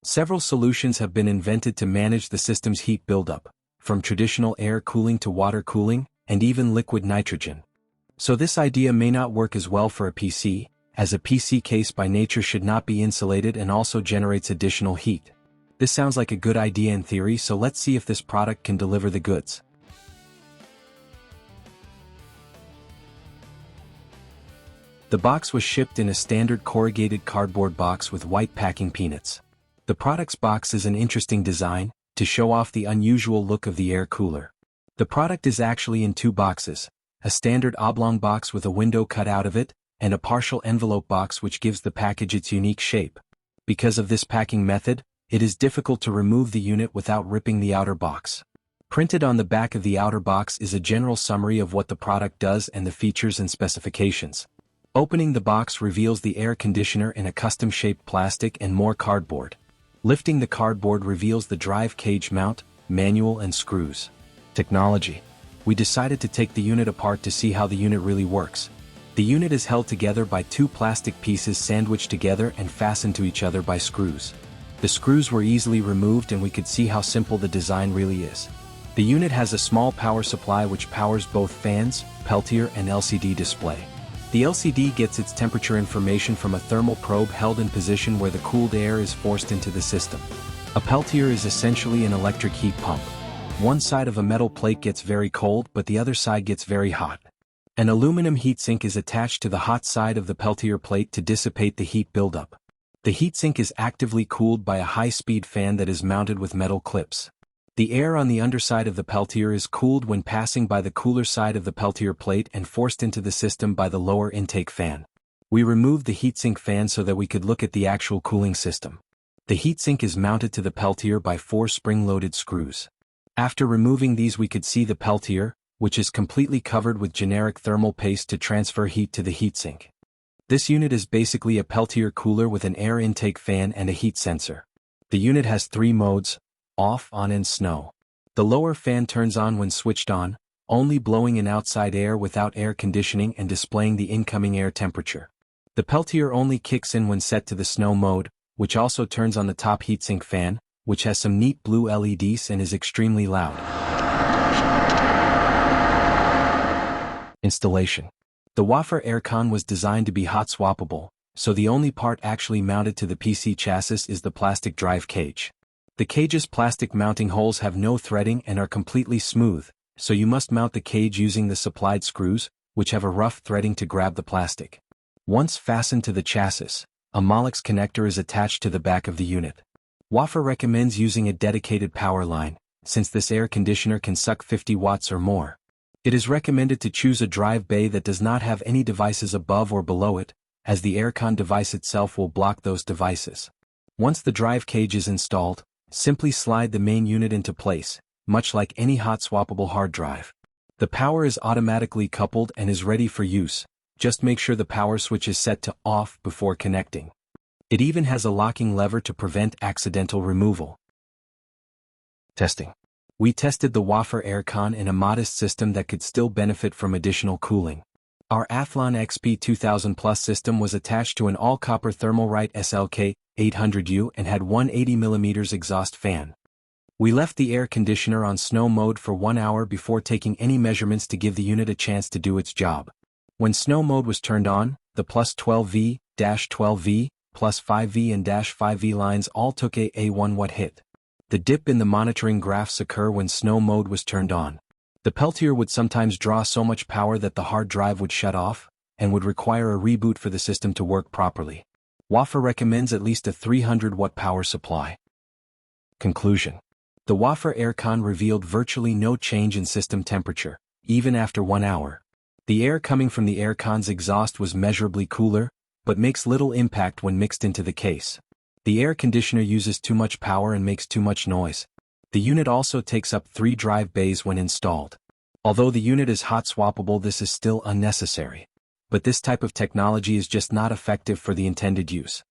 Several solutions have been invented to manage the system's heat buildup, from traditional air cooling to water cooling, and even liquid nitrogen. So this idea may not work as well for a PC, as a PC case by nature should not be insulated and also generates additional heat. This sounds like a good idea in theory, so let's see if this product can deliver the goods. The box was shipped in a standard corrugated cardboard box with white packing peanuts. The product's box is an interesting design, to show off the unusual look of the air cooler. The product is actually in two boxes, a standard oblong box with a window cut out of it, and a partial envelope box which gives the package its unique shape. Because of this packing method, it is difficult to remove the unit without ripping the outer box. Printed on the back of the outer box is a general summary of what the product does and the features and specifications. Opening the box reveals the air conditioner in a custom-shaped plastic and more cardboard. Lifting the cardboard reveals the drive cage mount, manual and screws. Technology. We decided to take the unit apart to see how the unit really works. The unit is held together by two plastic pieces sandwiched together and fastened to each other by screws. The screws were easily removed and we could see how simple the design really is. The unit has a small power supply which powers both fans, peltier and LCD display. The LCD gets its temperature information from a thermal probe held in position where the cooled air is forced into the system. A peltier is essentially an electric heat pump. One side of a metal plate gets very cold but the other side gets very hot. An aluminum heatsink is attached to the hot side of the peltier plate to dissipate the heat buildup. The heatsink is actively cooled by a high-speed fan that is mounted with metal clips. The air on the underside of the peltier is cooled when passing by the cooler side of the peltier plate and forced into the system by the lower intake fan. We removed the heatsink fan so that we could look at the actual cooling system. The heatsink is mounted to the peltier by 4 spring-loaded screws. After removing these we could see the peltier, which is completely covered with generic thermal paste to transfer heat to the heatsink. This unit is basically a peltier cooler with an air intake fan and a heat sensor. The unit has 3 modes: off, on and snow. The lower fan turns on when switched on, only blowing in outside air without air conditioning and displaying the incoming air temperature. The peltier only kicks in when set to the snow mode, which also turns on the top heatsink fan, which has some neat blue LEDs and is extremely loud. Installation. The Waffer AirCon was designed to be hot-swappable, so the only part actually mounted to the PC chassis is the plastic drive cage. The cage's plastic mounting holes have no threading and are completely smooth, so you must mount the cage using the supplied screws, which have a rough threading to grab the plastic. Once fastened to the chassis, a Molex connector is attached to the back of the unit. Waffer recommends using a dedicated power line, since this air conditioner can suck 50 watts or more. It is recommended to choose a drive bay that does not have any devices above or below it, as the AirConn device itself will block those devices. Once the drive cage is installed, simply slide the main unit into place, much like any hot-swappable hard drive. The power is automatically coupled and is ready for use. Just make sure the power switch is set to off before connecting. It even has a locking lever to prevent accidental removal. Testing. We tested the Waffer AirCon in a modest system that could still benefit from additional cooling. Our Athlon XP2000 Plus system was attached to an all-copper Thermalright SLK 800U and had 180mm exhaust fan. We left the air conditioner on snow mode for 1 hour before taking any measurements to give the unit a chance to do its job. When snow mode was turned on, the plus 12V, -12V, plus 5V and -5V lines all took a 1 watt hit. The dip in the monitoring graphs occur when snow mode was turned on. The peltier would sometimes draw so much power that the hard drive would shut off, and would require a reboot for the system to work properly. Waffer recommends at least a 300 watt power supply. Conclusion. The Waffer AirCon revealed virtually no change in system temperature, even after 1 hour. The air coming from the AirCon's exhaust was measurably cooler, but makes little impact when mixed into the case. The air conditioner uses too much power and makes too much noise. The unit also takes up 3 drive bays when installed. Although the unit is hot-swappable, this is still unnecessary. But this type of technology is just not effective for the intended use.